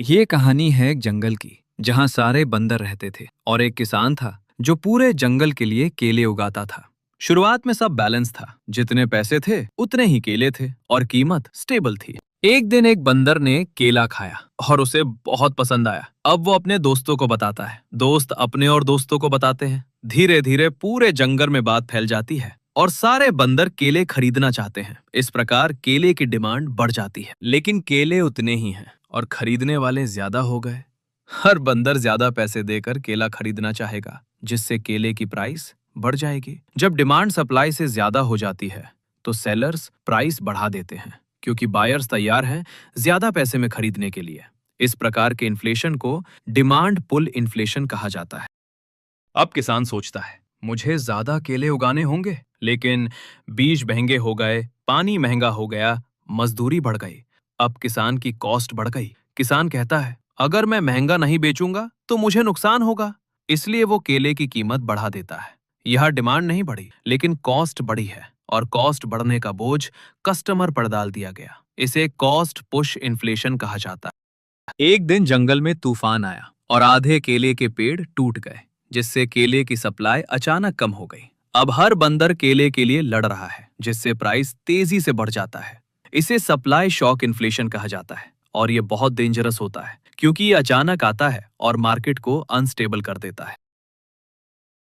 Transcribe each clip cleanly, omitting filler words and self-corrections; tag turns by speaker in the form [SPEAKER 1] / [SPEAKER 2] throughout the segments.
[SPEAKER 1] ये कहानी है एक जंगल की, जहां सारे बंदर रहते थे और एक किसान था जो पूरे जंगल के लिए केले उगाता था। शुरुआत में सब बैलेंस था, जितने पैसे थे उतने ही केले थे और कीमत स्टेबल थी। एक दिन एक बंदर ने केला खाया और उसे बहुत पसंद आया। अब वो अपने दोस्तों को बताता है, दोस्त अपने और दोस्तों को बताते हैं। धीरे धीरे पूरे जंगल में बात फैल जाती है और सारे बंदर केले खरीदना चाहते हैं। इस प्रकार केले की डिमांड बढ़ जाती है, लेकिन केले उतने ही हैं और खरीदने वाले ज्यादा हो गए। हर बंदर ज्यादा पैसे देकर केला खरीदना चाहेगा, जिससे केले की प्राइस बढ़ जाएगी। जब डिमांड सप्लाई से ज्यादा हो जाती है तो सेलर्स प्राइस बढ़ा देते हैं, क्योंकि बायर्स तैयार हैं ज्यादा पैसे में खरीदने के लिए। इस प्रकार के इन्फ्लेशन को डिमांड पुल इन्फ्लेशन कहा जाता है। अब किसान सोचता है, मुझे ज्यादा केले उगाने होंगे, लेकिन बीज महंगे हो गए, पानी महंगा हो गया, मजदूरी बढ़ गई। अब किसान की कॉस्ट बढ़ गई। किसान कहता है, अगर मैं महंगा नहीं बेचूंगा तो मुझे नुकसान होगा। इसलिए वो केले की कीमत बढ़ा देता है। यह डिमांड नहीं बढ़ी, लेकिन कॉस्ट बढ़ी है और कॉस्ट बढ़ने का बोझ कस्टमर पर डाल दिया गया। इसे कॉस्ट पुश इन्फ्लेशन कहा जाता है। एक दिन जंगल में तूफान आया और आधे केले के पेड़ टूट गए, जिससे केले की सप्लाई अचानक कम हो गई। अब हर बंदर केले के लिए लड़ रहा है, जिससे प्राइस तेजी से बढ़ जाता है। इसे सप्लाई शॉक इन्फ्लेशन कहा जाता है और ये बहुत डेंजरस होता है, क्योंकि ये अचानक आता है और मार्केट को अनस्टेबल कर देता है।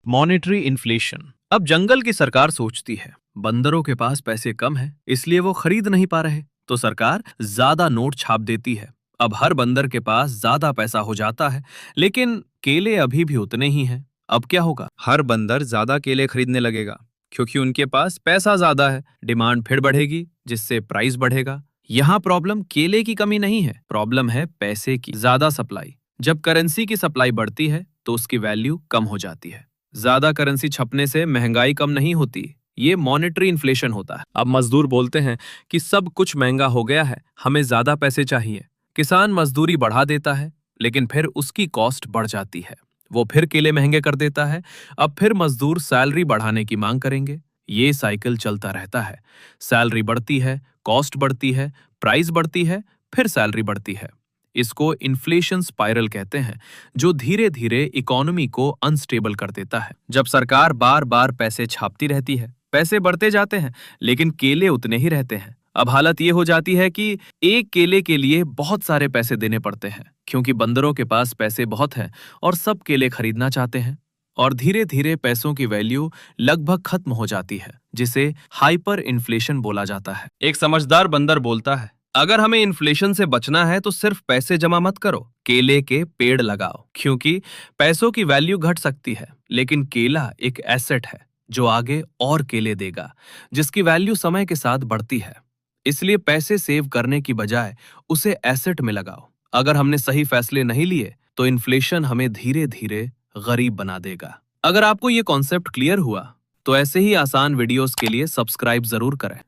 [SPEAKER 1] Monetary inflation. अब जंगल की सरकार सोचती है, बंदरों के पास पैसे कम है, इसलिए वो खरीद नहीं पा रहे, तो सरकार ज्यादा नोट छाप देती है। अब हर बंदर के पास ज्यादा पैसा हो जाता है, लेकिन केले अभी भी उतने ही हैं। अब क्या होगा? हर बंदर ज्यादा केले खरीदने लगेगा, क्योंकि उनके पास पैसा ज्यादा है। डिमांड फिर बढ़ेगी, जिससे प्राइस बढ़ेगा। यहाँ प्रॉब्लम केले की कमी नहीं है, प्रॉब्लम है पैसे की ज्यादा सप्लाई। जब करेंसी की सप्लाई बढ़ती है तो उसकी वैल्यू कम हो जाती है। ज्यादा करेंसी छपने से महंगाई कम नहीं होती, ये मॉनेटरी इन्फ्लेशन होता है। अब मजदूर बोलते हैं कि सब कुछ महंगा हो गया है, हमें ज्यादा पैसे चाहिए। किसान मजदूरी बढ़ा देता है, लेकिन फिर उसकी कॉस्ट बढ़ जाती है। वो फिर केले महंगे कर देता है। अब फिर मजदूर सैलरी बढ़ाने की मांग करेंगे। ये साइकिल चलता रहता है। सैलरी बढ़ती है, कॉस्ट बढ़ती है, प्राइस बढ़ती है, फिर सैलरी बढ़ती है। इसको इन्फ्लेशन स्पाइरल कहते हैं, जो धीरे धीरे इकोनॉमी को अनस्टेबल कर देता है। जब सरकार बार बार पैसे छापती रहती है, पैसे बढ़ते जाते हैं, लेकिन केले उतने ही रहते हैं। अब हालत ये हो जाती है कि एक केले के लिए बहुत सारे पैसे देने पड़ते हैं, क्योंकि बंदरों के पास पैसे बहुत हैं और सब केले खरीदना चाहते हैं। और धीरे धीरे पैसों की वैल्यू लगभग खत्म हो जाती है, जिसे हाइपर इन्फ्लेशन बोला जाता है। एक समझदार बंदर बोलता है, अगर हमें इन्फ्लेशन से बचना है तो सिर्फ पैसे जमा मत करो, केले के पेड़ लगाओ, क्योंकि पैसों की वैल्यू घट सकती है, लेकिन केला एक एसेट है जो आगे और केले देगा, जिसकी वैल्यू समय के साथ बढ़ती है। इसलिए पैसे सेव करने की बजाय उसे एसेट में लगाओ। अगर हमने सही फैसले नहीं लिए तो इन्फ्लेशन हमें धीरे धीरे गरीब बना देगा। अगर आपको ये कॉन्सेप्ट क्लियर हुआ तो ऐसे ही आसान वीडियोस के लिए सब्सक्राइब जरूर करें।